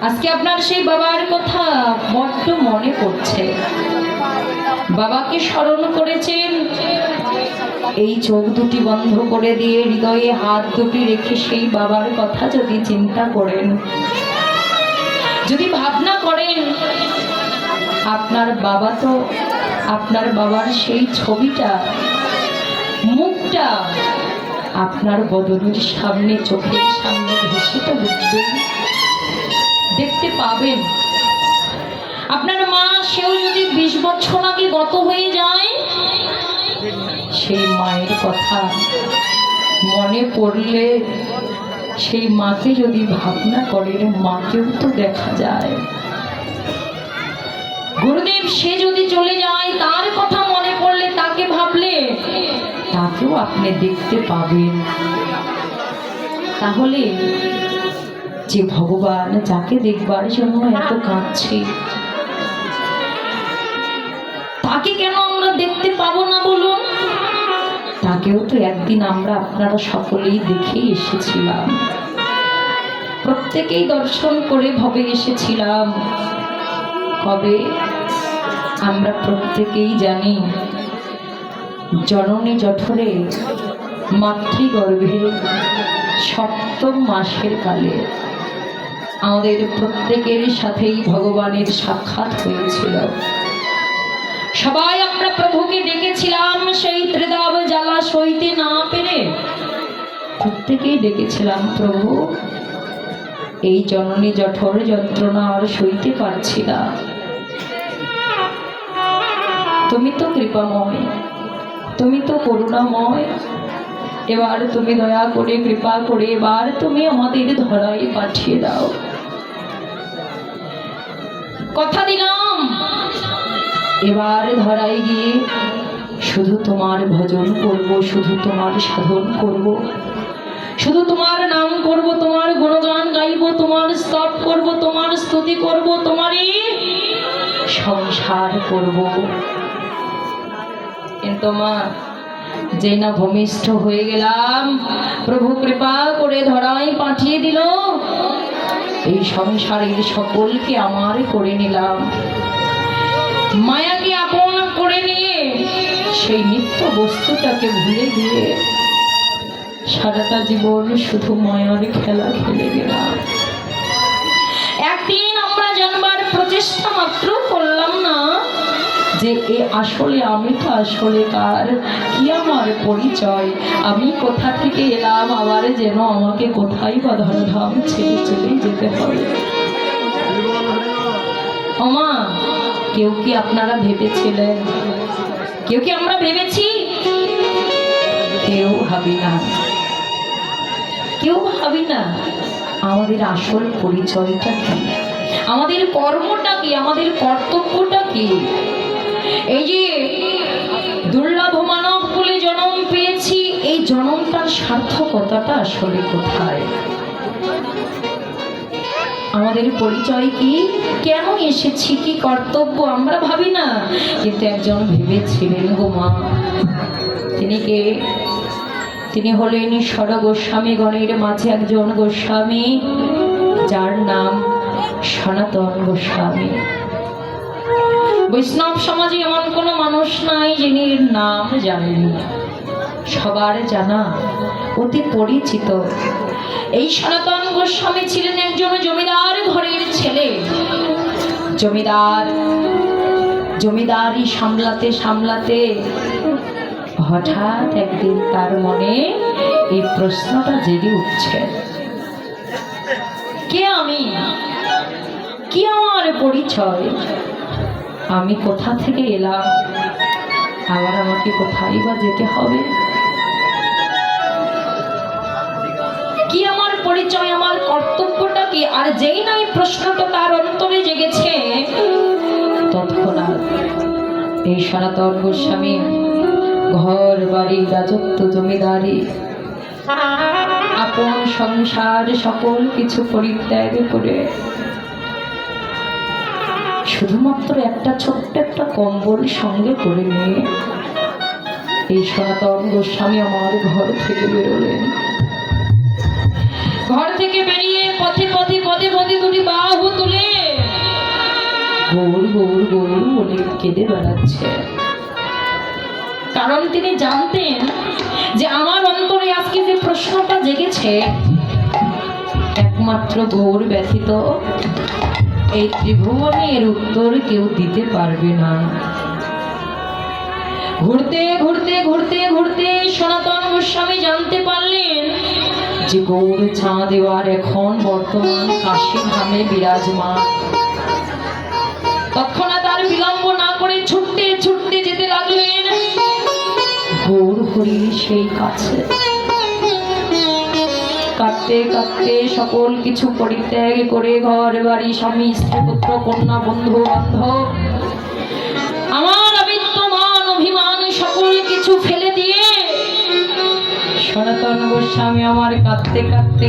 আজকে আপনার সেই বাবার কথা বড্ড মনে পড়ছে। বাবাকে স্মরণ করেছেন, এই চোখ দুটি বন্ধ করে দিয়ে হৃদয়ে হাত দুটি রেখে সেই বাবার কথা যদি চিন্তা করেন, যদি ভাবনা করেন, আপনার বাবা তো আপনার বাবার সেই ছবিটা, মুখটা আপনার বদনের সামনে, চোখের সামনে ভেসে তো উঠবেন, দেখতে পাবেন। আপনার মা, সেও যদি 20 বছর আগে গত হয়ে যায়, সেই মায়ের কথা মনে পড়লে, সেই মাকে যদি ভাবনা করেন, মাকেও তো দেখা যায়। গুরুদেব সে যদি চলে যায়, তার কথা মনে পড়লে, তাকে ভাবলে, তাকেও আপনি দেখতে পাবেন। তাহলে যে ভগবান যাকে দেখবার জন্য এত কাঁদছে, তাকে কেন আমরা দেখতে পাবো না বলুন? তাকেও তো একদিন আমরা আপনারা সকলেই দেখে এসেছিলাম, প্রত্যেকেই দর্শন করে ভবে এসেছিলাম। কবে? আমরা প্রত্যেকেই জানি, জননী জঠরে মাতৃগর্ভে 7ম মাসের কালে আমাদের প্রত্যেকের সাথেই ভগবানের সাক্ষাৎ হয়েছিল। সবাই আমরা প্রভুকে ডেকেছিলাম, সেই ত্রিদাব জ্বালা সইতে না পেরে প্রত্যেকেই ডেকেছিলাম, প্রভু এই জননী জঠর যন্ত্রণা আর সইতে পারছি না, তুমি তো কৃপাময়, তুমি তো করুণাময়, এবার তুমি দয়া করে কৃপা করে এবার তুমি আমাদের ধরায় পাঠিয়ে দাও। কথা দিলাম, এবার ধরায় গিয়ে শুধু তোমার ভজন করব, শুধু তোমার সাধন করব, শুধু তোমার নাম করব, তোমার গুণগান গাইব, তোমার স্তব করব, তোমার স্তুতি করব, তোমারই সংসার করব। কিন্তু মা, যে না ভূমিষ্ঠ হয়ে গেলাম, প্রভু কৃপা করে ধরায় পাঠিয়ে দিল, এই সংসারের সকলকে আমার করে নিলাম, মায়াকে আপন করে নিয়ে সেই নিত্য বস্তুটাকে ভুলে গিয়ে সারাটা জীবন শুধু মায়ার খেলা খেলে গেলাম। একদিন আমরা জানবার প্রচেষ্টা মাত্র করলাম না যে এ আসলে আমিটা আসলে কার, কি আমার পরিচয়, আমি কোথা থেকে এলাম, আবার যেন আমাকে কোথায় বা ধরাধাম ছেড়ে চলে যেতে হবে। ওমা, কেউ কি আপনারা ভেবেছিলেন? কেউ কি আমরা ভেবেছি? কেউ ভাবি না, কেউ ভাবি না আমাদের আসল পরিচয়টা কি, আমাদের কর্মটা কি, আমাদের কর্তব্যটা কি। এই যে দুর্লভ মানব কুলে জন্ম পেয়েছি, এই জন্মটার সার্থকতাটা আসলে কোথায়? আমাদের পরিচয় কি, কেন এসেছি, কি কর্তব্য আমরা ভাবি না। কিন্তু একজন ভেবেছিলেন গো মা, তিনি কে? তিনি হলেন ষড় গোস্বামী গণের মাঝে একজন গোস্বামী, যার নাম সনাতন গোস্বামী। বৈষ্ণব সমাজে এমন কোনো মানুষ নাই যিনি নাম জানেন, সবার জানা, অতি পরিচিত। এই সনাতন গোস্বামী ছিলেন একজন জমিদার ঘরের ছেলে। জমিদারি সামলাতে সামলাতে হঠাৎ একদিন তার মনে এই প্রশ্নটা জেগে উঠছে, কে আমি, কি আমার পরিচয়, আমি কোথা থেকে এলাম, আবার আমাকে কোথায় বা যেতে হবে, কি আমার পরিচয়, আমার কর্তব্যটা কি। আর যেই না এই প্রশ্নটা তার অন্তরে জেগেছে, তৎক্ষণাৎ এই সনাতন গোস্বামী ঘর বাড়ি রাজত্ব জমিদারি আপন সংসার সকল কিছু পরিত্যাগ করে শুধুমাত্র একটা ছোট্ট একটা কম্বল সঙ্গে করে নিয়ে এই সনাতন গোস্বামী আমার ঘর থেকে বেরোলেন। ঘর থেকে বেরিয়ে পথে পথে পদে পদে দুটি বাহু কেঁদে বেড়াচ্ছে। কারণ তিনি জানতেন যে আমার অন্তরে আজকে যে প্রশ্নটা জেগেছে, একমাত্র গৌর ব্যতীত এই ত্রিভুবনে এর উত্তর কেউ দিতে পারবে না। ঘুরতে ঘুরতে ঘুরতে ঘুরতে সনাতন গোস্বামী জানতে পারলেন যে গৌর চাঁদ দেওয়ার এখন বর্তমান কাশী ধামে বিরাজমান। তৎক্ষণাৎ আর বিলম্ব না করে ছুটতে ছুটতে যেতে লাগলেন গৌর হরির সেই কাছে। কাঁদতে কাঁদতে সকল কিছু পরিত্যাগ করে ঘর বাড়ি স্বামী স্ত্রী পুত্র কন্যা বন্ধু বান্ধব আমার অবিদ্যমান অভিমান সকল কিছু ফেলে দিয়ে সনাতন গোস্বামী আমার কাঁদতে কাঁদতে